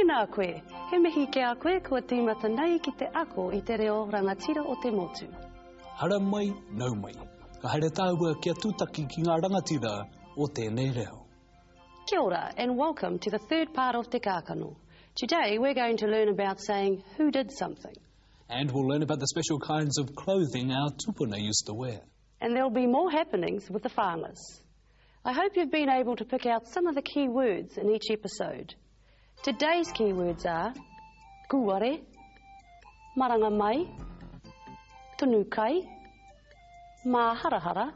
Tēnā koe, he mihi ke a koe kua tīmata nei ki te ako I te reo rangatira o te motu. Hara mai, nau mai. Ka haere tāua kia tūtaki ki ngā rangatira o tēnei reo. Kia ora and welcome to the third part of Te Kākano. Today we're going to learn about saying who did something. And we'll learn about the special kinds of clothing our tupuna used to wear. And there'll be more happenings with the whāngas. I hope you've been able to pick out some of the key words in each episode. Today's key words are kuare, maranga mai, tunukai, māharahara,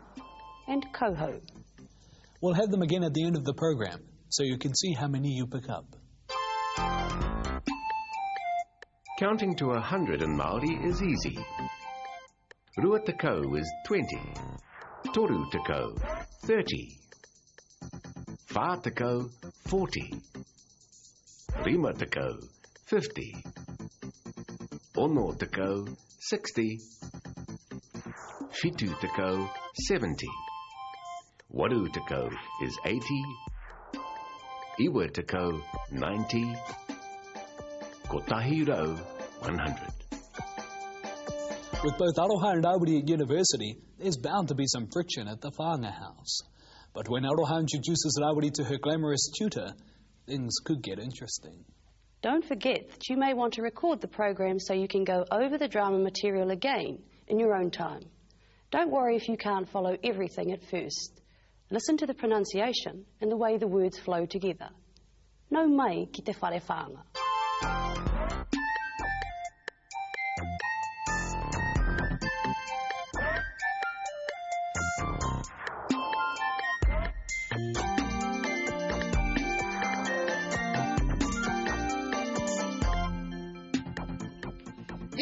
and koho. We'll have them again at the end of the program, so you can see how many you pick up. Counting to 100 in Māori is easy. Rua tekau is 20. Toru tekau, 30. Whā tekau, 40. Rima tekau, 50. Ono tekau, 60. Whitu tekau, 70. Waru tekau is 80. Iwa tekau, 90. Kotahi rau, 100. With both Aroha and Rāwiri at university, there's bound to be some friction at the Whānga house. But when Aroha introduces Rāwiri to her glamorous tutor, things could get interesting. Don't forget that you may want to record the program so you can go over the drama material again in your own time. Don't worry if you can't follow everything at first. Listen to the pronunciation and the way the words flow together. Nau mai ki te whare whānga.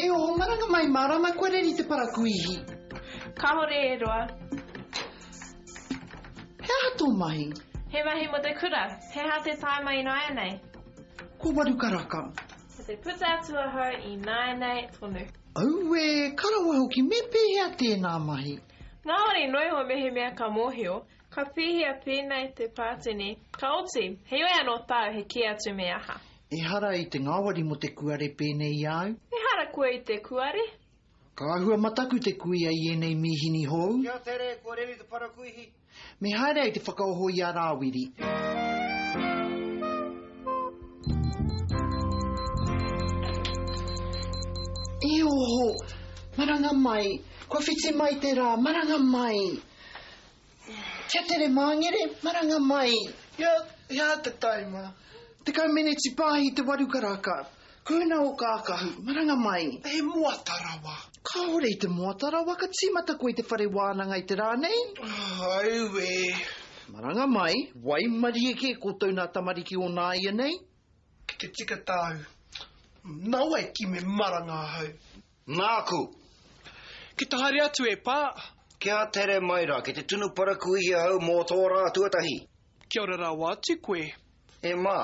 E o maranga mai marama koe reri te parakuihi. Ka hore e roa. He hato mahi. He mahi mo te kura. He ha te tai mai nāia nei. Ko waru karaka. He te puta atua hau I nāia nei tonu. Au e, karawa hoki me pēhea tēnā mahi. Ngā ori noi ho mehe mea ka mōhio. Ka pēhea pēnei te pātini. Ka oti, he oi anō tau he ki atu me aha. E hara I te ngāwari mo te kuare pēnei au. E hara koe I te kuare. Ka ahua mataku te kuia I enei mihini hou. Kia tere, ko reri te parakuihi. Me haere ai te whakaoho I a Rāwiri. E oho, maranga mai. Kua whiti mai te rā, maranga mai. Kia tere māngere, maranga mai. Ia te taima. Te kaumeneti pāhi te waru karaka. Kuna o kākahu, maranga mai. E mua tarawa. Ka ore I te mua tarawa, ka tīmata koe te whare wānanga I te rā nei. Au e. Maranga mai, wai marieke ko tauna tamariki o nā ia nei. Ki te tika tau. Nau e ki me maranga hau. Nāku. Ki te haere atu e pā. Kia tere mai rā, ki te tunu parakuihi hau mō tō rā tuatahi. Kia ora rā wātu koe. E mā,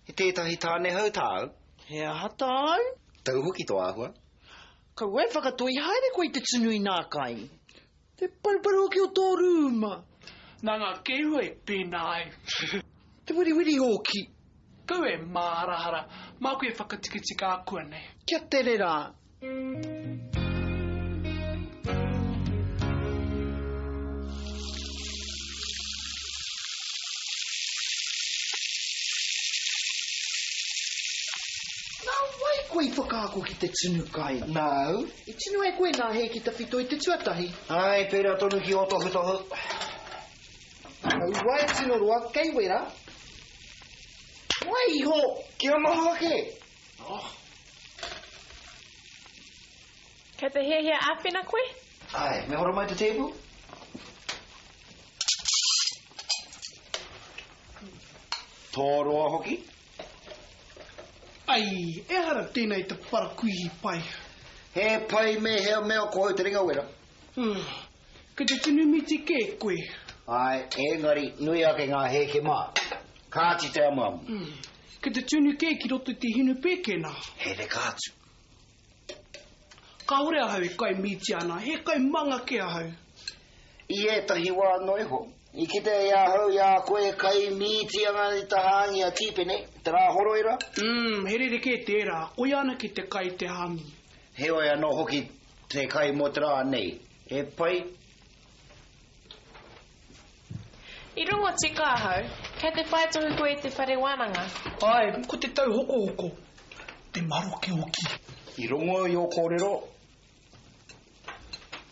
he tētahi tāne hau tāu. He hata au. Tau hoki tō āhua. Ka wai whakatoi haere koe I te tunui nā kai. Te paruparu ki o tō rūma. Nā ngā kehua e pēnā ai. Te wiriwiri hoki. Kau e mārahara. Mā koe whakatikitika ākua nei. Kia tere rā. Nā wai koe I whakaako ki te tunu kai. Nau. I tunu e koe nā he ki ta whito I te tuatahi. Ai, pērā tonu ki o tohu tohu. Au wai tino roa, kei wera. Wai ho. Kia maha ke. Kei te hea āwhina koe? Ai, me hora mai te tepu. Tō roa hoki. Ai, e hara tēnei te parakuihi pai. He pai me hea mea ko hau te ringa wera. Ka te tunu miti ke koe. Ai, engari, nui ake ngā heke mā. Kāti te amamu. Ka te tunu ke ki roto te hinu pēkena. He te kātu. Ka ore ahau e kai miti ana, he kai manga ke ahau. I etahi wā noi ho. I ki te ia hau ia koe kai mīti anga i tahangi a kipene, te rā horo ira? Here reke tērā, koe ana ki te kai te hangi. Heoi anō hoki te kai mo te rā nei. E pai? I rungo tika hau, kei te whaitohu koe te whare wānanga. Ai, ko te tau hoko. Te maroke hoki. I rongo i o kōrero.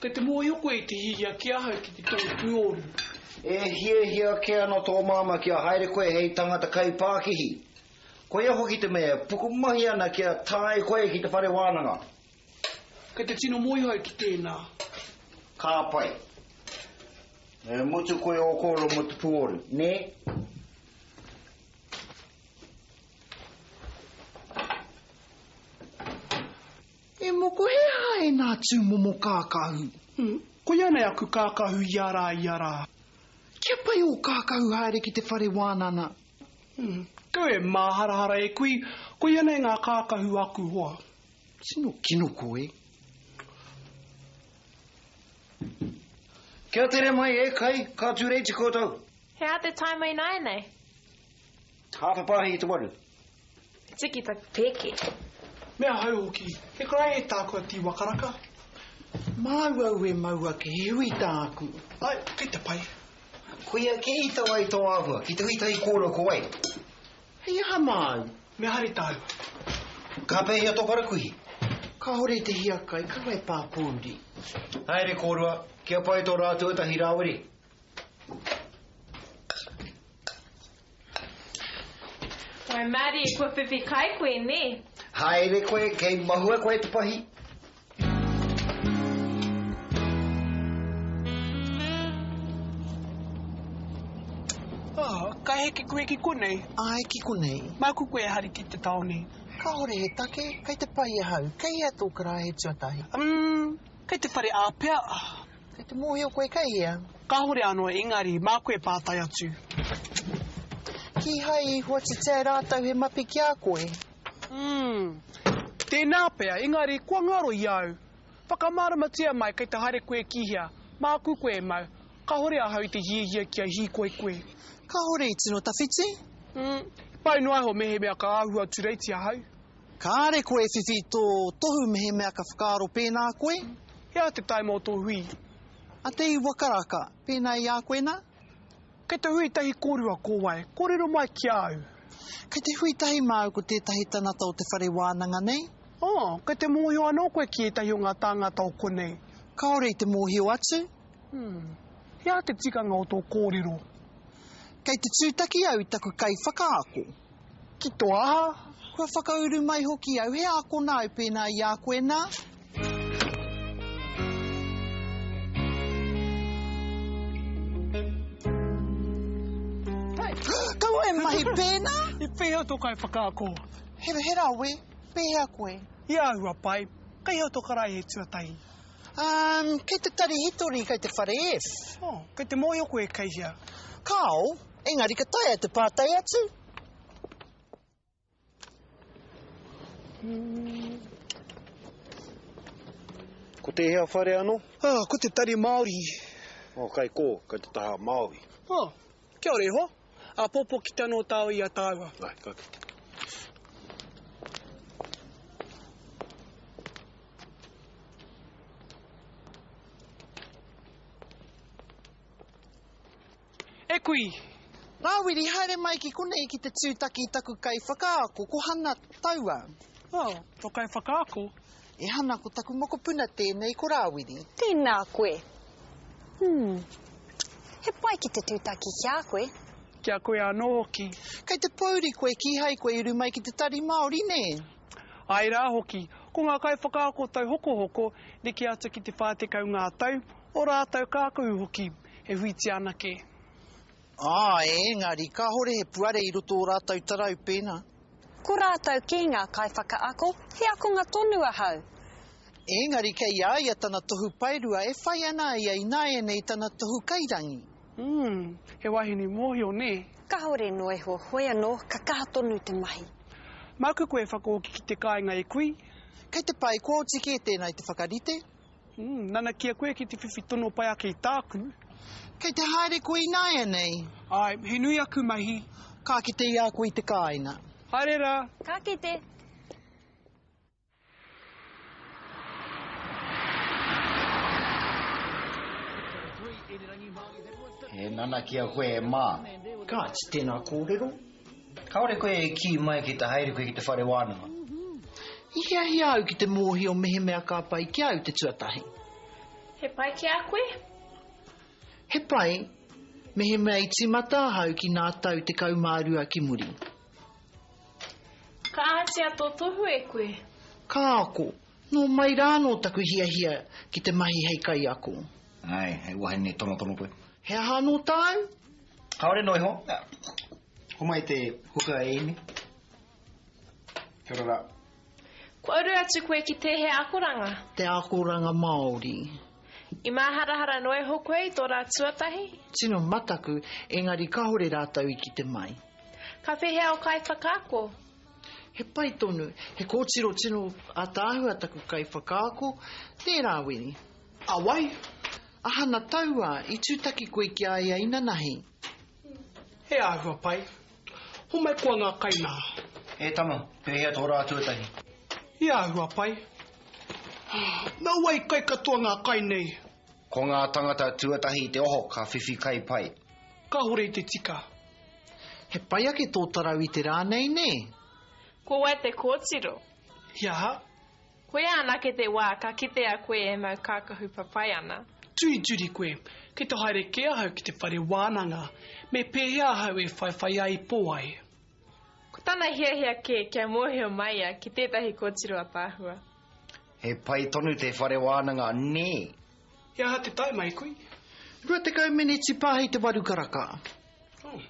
Kei te mō hoko e te hihia ki ahau ki te tō tuoru. E hia ke ana tō māma kia haere koe hei tangata kai Pākihi. Koe hoki te mea, pukumahi ana kia tāi koe ki te whare wānanga. Kei te tino moihau ki tēnā. Kā pai. E mutu koe o kōro mo te puoru, ne? E moko he hae nā tū momo kākahu. Koe ana aku kākahu iara. Kia pai o kākahu haere ki te whare wānana? Koe māharahara e koe ana ngā kākahu aku hoa. Sino kino koe? Kia tere mai e kai, kā tūreiti kōtau. He a te tai mai nai nei. Hāpapahi i te waru. Tiki ta peke. Mea hau hoki, he karai e tākua ti wakaraka. Māuau e maua ke he hui tāku. Ai, kei te pai. Koea ke i tau ai tō āhua, ki te hui tai kōro ko wai. Hei aha māu. Mea hari tāu. Ka pēhia tō parakuhi. Ka hore te hiakai, ka wai pāpūri. Haere kōrua, kia pai tō rātua tahi Rāwiri. Wai Māori e kua whiwhi kai koe ne. Haere koe, kei mahua koe te pahi. Kai heke koe ki konei. Ai ki konei. Māku koe hari ki te taone. Ka hore he take, kai te pai e hau, kai ea tō kara he tuatahi. Kei te whare āpea. Kai te mōhio koe kai ea. Ka hore anō engari, mā koe pātai atu. Ki hai i hua te te rātau he mapi ki a koe. Tēnā pea, engari, kua ngaro i au. Whakamāramatia mai kei te haere koe kihia. Māku koe mau. Ka hore ahau te hiehia kia hi koe. Ka hore i tino tawhiti? Pai noai ho mehe mea ka āhua tureiti ahau. Ka are koe whiwhi tō tohu mehe mea ka whakaaro pēnā koe? Hea te tai mō tō hui. A te i wakaraka, pēnā i a koe nā? Kei te hui tahi kōrua kōwai, kōrero mai ki au. Kei te hui tahi māu ko tētahi tanata o te whare wānanga nei? Kei te mōhio anō koe ki e tahi o ngā tāngata o konei. Ka ore i te mōhio atu? Hea te tikanga o tō kōrero. Kei te tūtaki au i taku kai whakaako. Ki tō aha. Kua whakauru mai hoki au, he ako nāu pēnā i a koe nā? Kau e mahi pēnā? I whehau tō kai whakaako. Hera we, pēhea koe. I ahua pai, kai hau tō karai he tuatahi. Kei te tari hitori kei te whare F. Kei te mōhio koe kei hia. Kao, engari ka taia te pātai atu. Ko te hea whare anō? Ko te tari Māori. Kai kō, kai te taha Māori. Kia ore ho. Popo ki te anō tāu i a tāua. Ai, ka kite. E kui. Rāwiri, haere mai ki konei ki te tūtaki taku kai whakaako, ko hana taua. Tō kai whakaako? E hana ko taku mokopuna tēnei ko Rāwiri. Tēnā koe. He pai ki te tūtaki kia koe. Kia koe anō hoki. Kei te pauri koe ki hai koe uru mai ki te tari Māori, ne? Ai rā hoki. Ko ngā kai whakaako tau hoko, riki atu ki te whātekau ngā tau, o rātau kākau hoki, he huiti anake. Engari, ka hore he puare i roto o rātau tarau pēnā. Ko rātau ki ngā kai whakaako, he ako ngā tonu ahau. Engari, kei aia tana tohu pairua, e whai ana ia i nāia nei tana tohu kairangi. He wahine mōhio ne. Ka hore noe ho hoi anō, ka kaha tonu te mahi. Māku koe whakaoki ki te kāinga e kui. Kei te pai kua o tiki e tēnei te whakarite. Nana kia koe ki te whiwhi tono pai ake i tāku. Kei te haere koe inaia nei. Ai, he nui aku mahi. Ka ki te ia koe te kāina. Haere rā. Ka kite. He nana kia koe e mā. Ka ti tēnā kōrero. Kaore koe e ki mai ki te haere koe ki te whare wānanga. Ihia hia au ki te mōhi o mehe mea ka pai ki au te tuatahi. He pai ki a koe? He pai, mehe mea I timata hau ki nā tau te kaumārua ki muri. Ka ahati a tō tohu e koe? Ka ako, no mai rāno taku hia hia ki te mahi hei kai ako. Ai, hei wahine tono koe. He aha no tāu? Kaore noi ho. Ho mai te huka e imi. Kia ora rā. Ko auru atu koe ki te he akoranga? Te akoranga Māori. I māharahara noe ho koe I tō rā tuatahi? Tino mataku, engari ka hore rātau I ki te mai. Ka whihea o kai whakaako? He pai tonu, he kōtiro tino a tāhua taku kai whakaako, te Rāwiri. Awai. Ahana taua, I tūtaki koe ki aia ina nahi. He āhua pai. Ho mai kua ngā kainā. E tama, pēhea tō rā tuatahi. He āhua pai. Nā wai kai katoa ngā kai nei. Ko ngā tangata tuatahi te oho ka whiwhi kai pai. Ka hore I te tika. He pai ake tō tarau I te rānei ne? Ko wai te kōtiro? Ia. Koe anake te wā ka kite a koe e mau kākahu papai ana. Tui koe. Kei te harakeke ahau ki te whare wānanga. Me pēhea ahau e whai ai pōai. Ko tāna hia ke kia mōhio mai a ki tētahi kōtiro a tāhua. He pai tonu te whare wānanga ne. Ia ha te tai mai koe. Rua te kaumene tipāhi te waru karaka. Oh.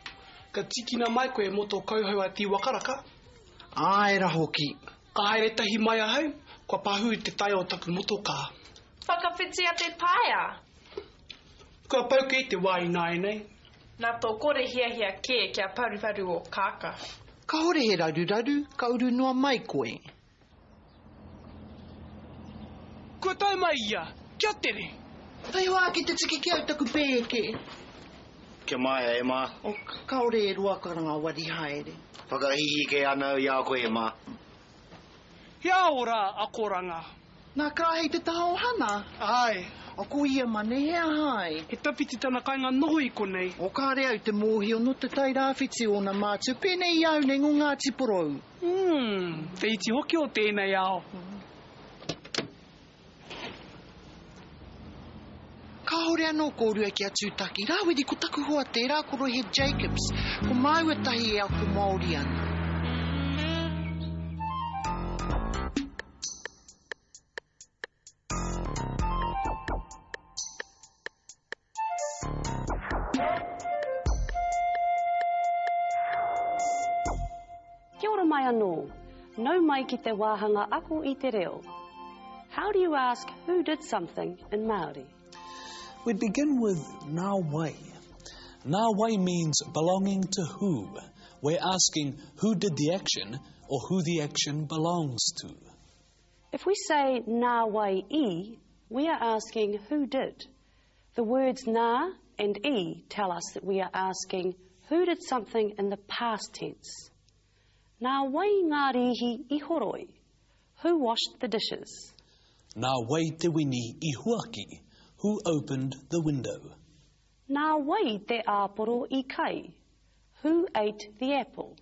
Ka tikina mai koe moto kauhau a ti wakaraka. Ai rahoki. Ka haere tahi mai ahau, kua pahu te tai o taku motoka. Whakawhiti a te paia? Kua pauke I te wai nai nei. Nā tō kore hia ke kia paruparu o kāka. Ka hore he raru, ka uru noa mai koe. Kua tai mai ia, kia tere. Tai hoa ki te tiki ki au taku pēke. Kia mai e mā. O ka hore e rua karanga wari haere. Whakahihi ke ana ia koe e mā. Ia ora akoranga. Nā kā hei te taha o hana? Ai. O ko ia mane hea hai. He tapiti tana kainga noho I konei. O kāre au te mōhi o no te tai rāwhiti o na mātu. Pēnei iau nei ngō ngā tiporou. Te iti hoki o tēnei ao. Ka hore anō kōrua ki a tūtaki. Rāwiri ko taku hoa te rā koro he Jacobs. Ko maua tahi e ako Māori ana. Kia ora mai anō. Nau mai ki te wāhanga ako I te reo. How do you ask who did something in Māori? We begin with nā wai. Nā wai means belonging to who. We're asking who did the action or who the action belongs to. If we say nā wai I, we are asking who did. The words nā and I tell us that we are asking who did something in the past tense. Nā wai ngā rihi I horoi. Who washed the dishes? Nā wai te wini I huaki. Who opened the window? Nā wai te āporo I kai. Who ate the apple?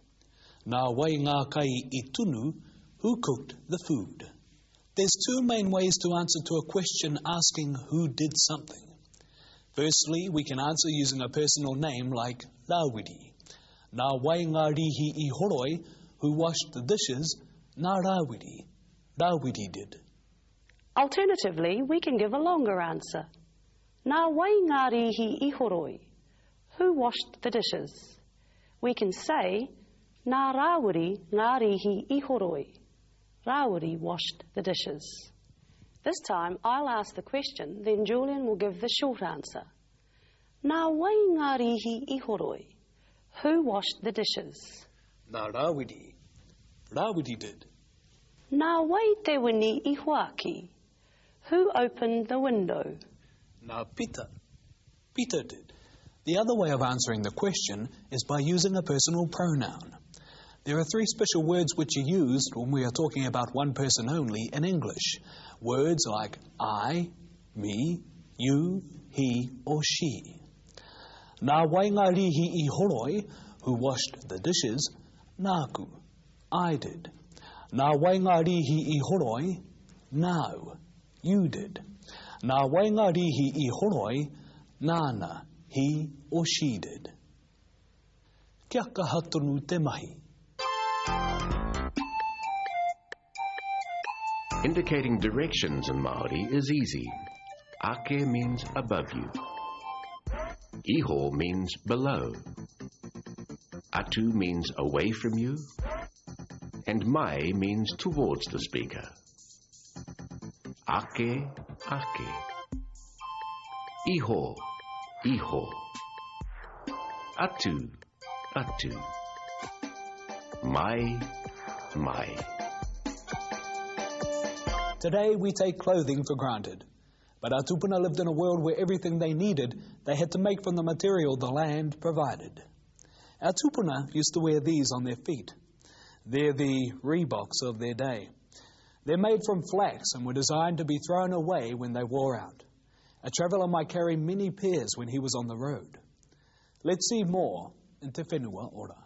Nā wai ngā kai I tunu. Who cooked the food? There's two main ways to answer to a question asking who did something. Firstly, we can answer using a personal name like Rāwiri. Nā wai ngā rihi I horoi. Who washed the dishes? Nā Rāwiri. Rāwiri did. Alternatively, we can give a longer answer. Nā wai ngā rihi I horoi. Who washed the dishes? We can say, Nā Rāwiri ngā rihi I horoi. Rāwiri washed the dishes. This time, I'll ask the question, then Julian will give the short answer. Nā wai ngā rihi I horoi. Who washed the dishes? Nā Rāwiri. Rāwiri did. Nā wai te wini I huaki. Who opened the window? Nā Pita. Peter did. The other way of answering the question is by using a personal pronoun. There are 3 special words which are used when we are talking about one person only in English. Words like I, me, you, he or she. Nā wainga rihi I horoi, who washed the dishes, nāku, I did. Nā wainga rihi I horoi, nāu, you did. Nā wainga rihi I horoi, nāna, he or she did. Kia kaha tonu te mahi. Indicating directions in Māori is easy. Ake means above you. Iho means below. Atu means away from you. And mai means towards the speaker. Ake, ake. Iho, iho. Atu, atu. Mai, mai. Today we take clothing for granted. But our tupuna lived in a world where everything they needed, they had to make from the material the land provided. Our tupuna used to wear these on their feet. They're the Reeboks of their day. They're made from flax and were designed to be thrown away when they wore out. A traveller might carry many pairs when he was on the road. Let's see more in Te Whenua Ora.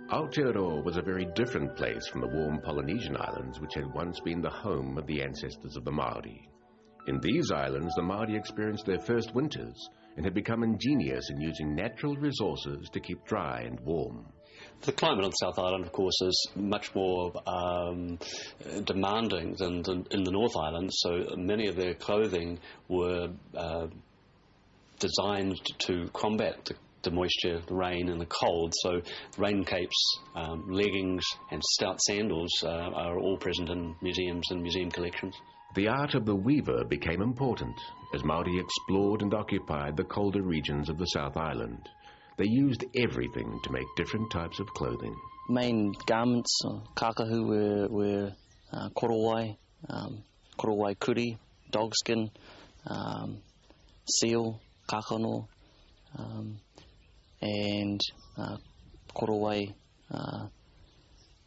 Aotearoa was a very different place from the warm Polynesian islands which had once been the home of the ancestors of the Māori. In these islands, the Māori experienced their first winters and had become ingenious in using natural resources to keep dry and warm. The climate on the South Island, of course, is much more demanding than in the North Island, so many of their clothing were designed to combat the moisture, the rain and the cold. So rain capes, leggings and stout sandals are all present in museums and museum collections. The art of the weaver became important as Māori explored and occupied the colder regions of the South Island. They used everything to make different types of clothing. Main garments, kākahu, were korowai, korowai kuri, dogskin, seal, kākano, and korowai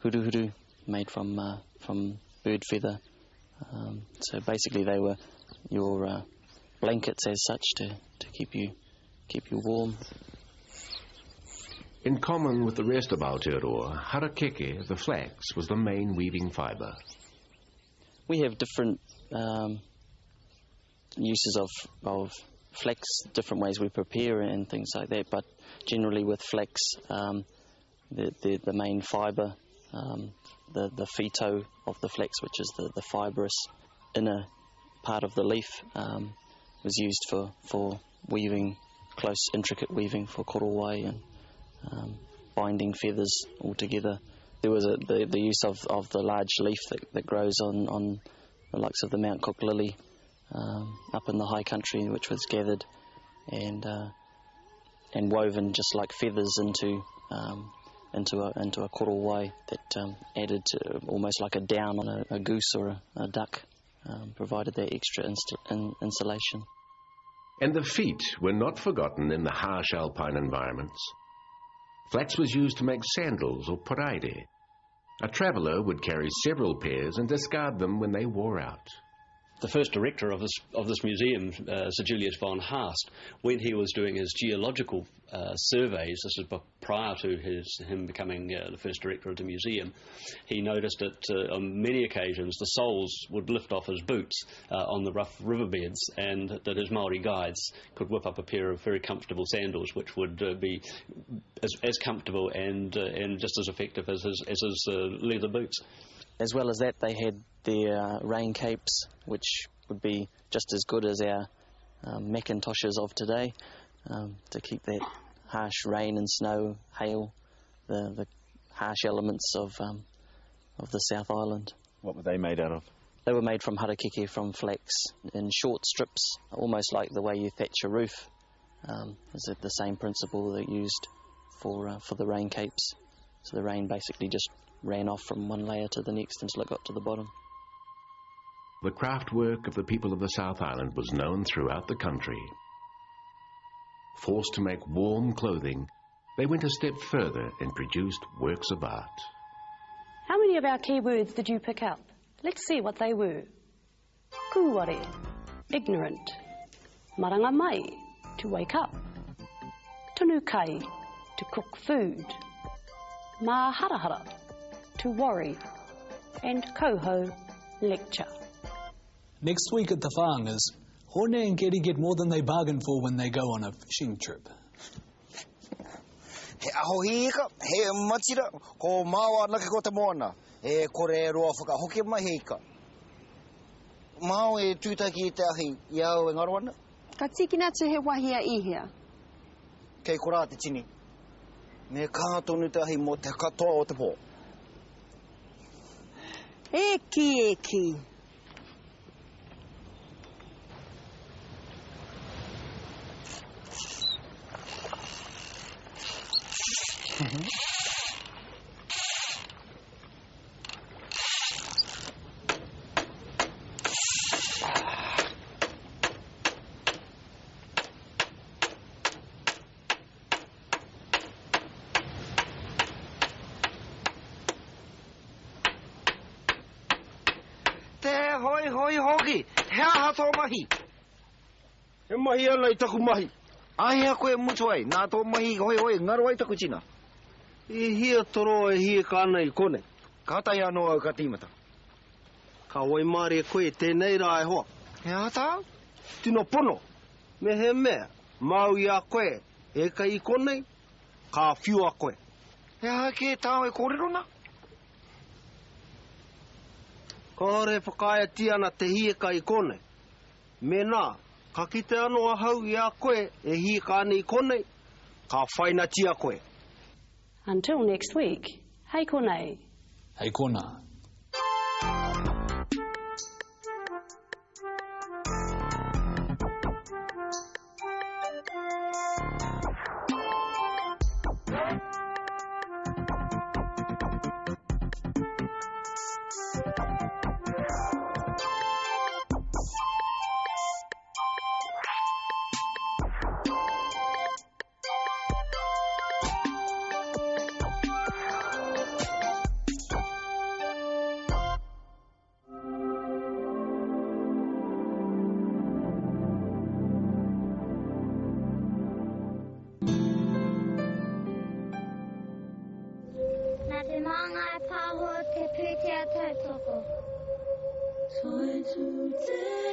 huruhuru made from bird feather. So basically they were your blankets as such to keep you warm. In common with the rest of Aotearoa, harakeke, the flax, was the main weaving fibre. We have different uses of flax, different ways we prepare and things like that, but generally with flax, the main fibre, the fito of the flax, which is the fibrous inner part of the leaf, was used for weaving, close intricate weaving for korowai and binding feathers all together. There was the use of the large leaf that grows on the likes of the Mount Cook lily up in the high country, which was gathered and woven just like feathers into a korowai that added to almost like a down on a goose or a duck, provided that extra insulation. And the feet were not forgotten in the harsh alpine environments. Flax was used to make sandals or paraire. A traveller would carry several pairs and discard them when they wore out. The first director of this museum, Sir Julius von Haast, when he was doing his geological surveys, this is prior to him becoming the first director of the museum, he noticed that on many occasions the soles would lift off his boots on the rough riverbeds, and that his Māori guides could whip up a pair of very comfortable sandals which would be as comfortable and just as effective as his leather boots. As well as that, they had their rain capes, which would be just as good as our Macintoshes of today, to keep that harsh rain and snow, hail, the harsh elements of the South Island. What were they made out of? They were made from harakeke, from flax, in short strips, almost like the way you thatch a roof. Is it the same principle that used for the rain capes. So the rain basically just ran off from one layer to the next until it got to the bottom. The craft work of the people of the South Island was known throughout the country. Forced to make warm clothing, they went a step further and produced works of art. How many of our key words did you pick up? Let's see what they were. Kūware, ignorant. Maranga mai, to wake up. Tunu kai, to cook food. Mā harahara, to worry. And koho, lecture. Next week at the Whāngas, Hone and Keri get more than they bargain for when they go on a fishing trip. He aho hika, he matira, ko mawa nake ko te moana. E kore roa whaka hoke mai hika. Mao e tūtaki e te ahi iau e ngaroana. Ka tiki natu he wahia ihia. Kei korā te tini. Me kātonu te ahi mo te katoa o te pō. Eki. Te hoi hoki, hea hato mahi. E mahi ana I taku mahi. Ahia koe mutu ai, nā tō mahi hoi, ngaro ai taku tina. I hia toro e hia kāna I kone. Kātai anō au ka tīmata. Ka wai māre koe tēnei rā e hoa. Hea tā? Tino pono. Me he mea, mau I a koe, e ka I kone, ka whiu a koe. Hea ke tāo e kōrerona? Ka hore whakaia tiana te hia ka I kone. Me nā, ka kite anō a hau I a koe, e hia kāna I kone, ka whaina tia koe. Until next week, hei konei. Hei kona. Nā te māngai pāho te pūtea tautoko. Toi tu te